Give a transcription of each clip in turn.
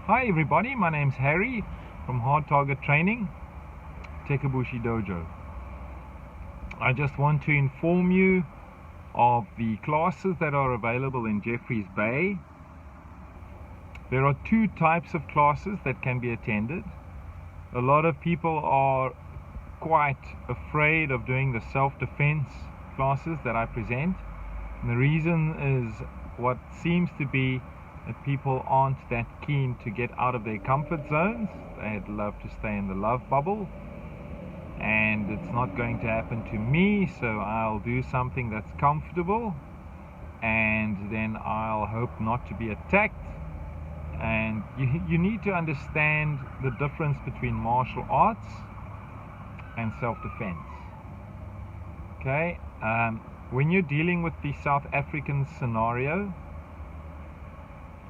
Hi everybody, my name's Harry from Hard Target Training, Tekebushi Dojo. I just want to inform you of the classes that are available in Jeffreys Bay. There are two types of classes that can be attended. A lot of people are quite afraid of doing the self-defense classes that I present. And the reason is what seems to be that people aren't that keen to get out of their comfort zones. They'd love to stay in the love bubble, and it's not going to happen to me, so I'll do something that's comfortable, and then I'll hope not to be attacked. And you need to understand the difference between martial arts and self-defense. Okay, when you're dealing with the South African scenario,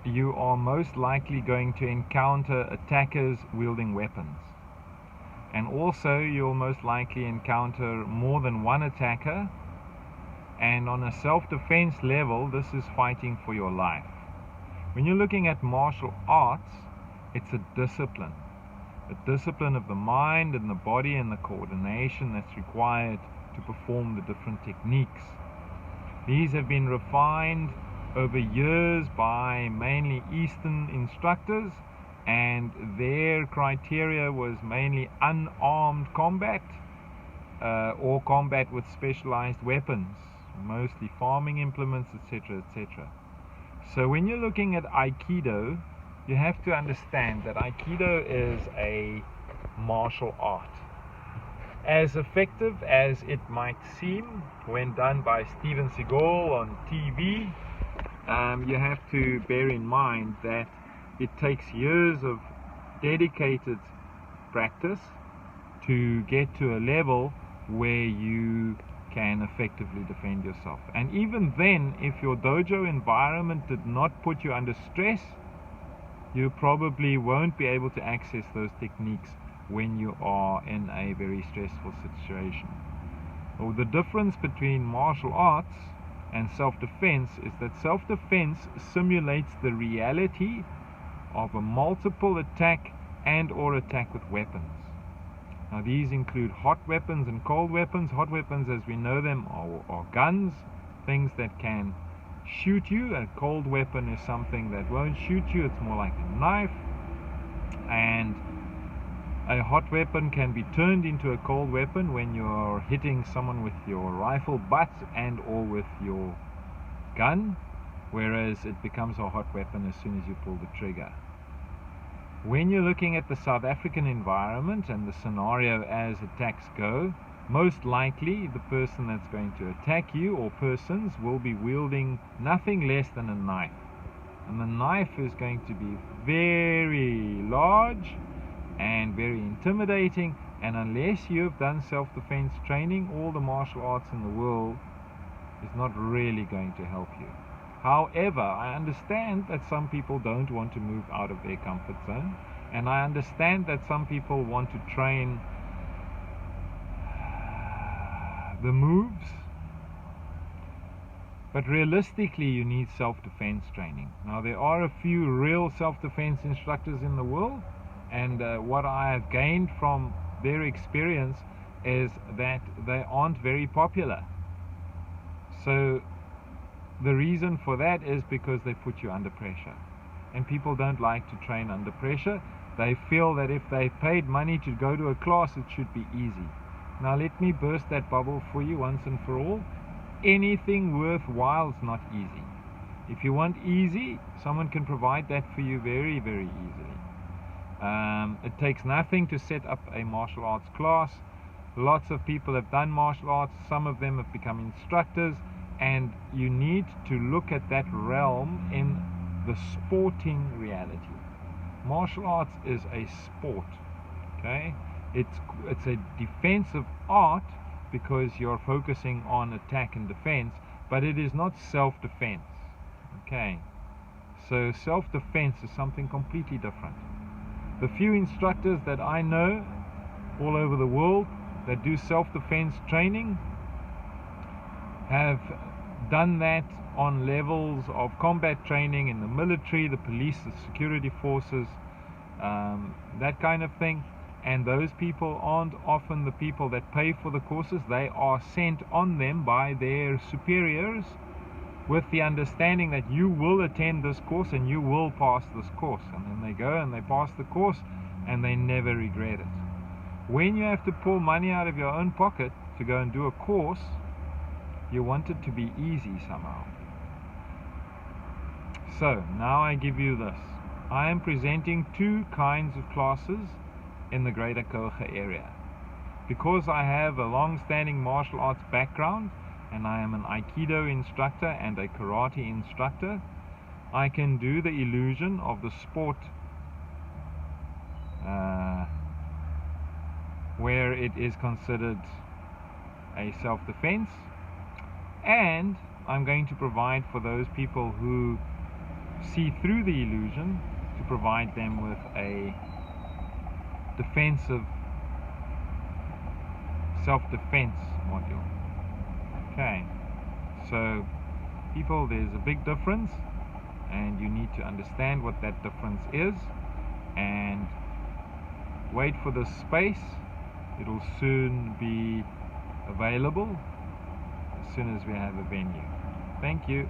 you are most likely going to encounter attackers wielding weapons. And also you'll most likely encounter more than one attacker. And on a self-defense level, this is fighting for your life. When you're looking at martial arts, it's a discipline. A discipline of the mind and the body and the coordination that's required to perform the different techniques. These have been refined over years by mainly Eastern instructors, and their criteria was mainly unarmed combat or combat with specialized weapons, mostly farming implements, etc., etc. So when you're looking at Aikido, you have to understand that Aikido is a martial art. As effective as it might seem when done by Steven Seagal on TV, you have to bear in mind that it takes years of dedicated practice to get to a level where you can effectively defend yourself. And even then, if your dojo environment did not put you under stress, you probably won't be able to access those techniques when you are in a very stressful situation. Well, the difference between martial arts and self-defense is that self-defense simulates the reality of a multiple attack and or attack with weapons. Now these include hot weapons and cold weapons. Hot weapons, as we know them, are guns, things that can shoot you. A cold weapon is something that won't shoot you, it's more like a knife. And a hot weapon can be turned into a cold weapon when you're hitting someone with your rifle butt and or with your gun, whereas it becomes a hot weapon as soon as you pull the trigger. When you're looking at the South African environment and the scenario as attacks go, most likely the person that's going to attack you, or persons, will be wielding nothing less than a knife. And the knife is going to be very large and very intimidating, and unless you have done self-defense training, all the martial arts in the world is not really going to help you. However, I understand that some people don't want to move out of their comfort zone, and I understand that some people want to train the moves, but realistically you need self-defense training. Now there are a few real self-defense instructors in the world, and what I have gained from their experience is that they aren't very popular. So the reason for that is because they put you under pressure. And people don't like to train under pressure. They feel that if they paid money to go to a class, it should be easy. Now let me burst that bubble for you once and for all. Anything worthwhile is not easy. If you want easy, someone can provide that for you very, very easily. It takes nothing to set up a martial arts class. Lots of people have done martial arts. Some of them have become instructors, and you need to look at that realm in the sporting reality. Martial arts is a sport, okay? It's a defensive art because you're focusing on attack and defense, but it is not self-defense, okay? So self-defense is something completely different. The few instructors that I know all over the world that do self-defense training have done that on levels of combat training in the military, the police, the security forces, that kind of thing. And those people aren't often the people that pay for the courses. They are sent on them by their superiors with the understanding that you will attend this course and you will pass this course. And then they go and they pass the course and they never regret it. When you have to pull money out of your own pocket to go and do a course, you want it to be easy somehow. So now I give you this. I am presenting two kinds of classes in the Greater Koga area. Because I have a long-standing martial arts background and I am an Aikido instructor and a karate instructor, I can do the illusion of the sport where it is considered a self-defense, and I'm going to provide for those people who see through the illusion to provide them with a defensive self-defense module. Okay, so people, there's a big difference and you need to understand what that difference is, and wait for this space. It'll soon be available as soon as we have a venue. Thank you.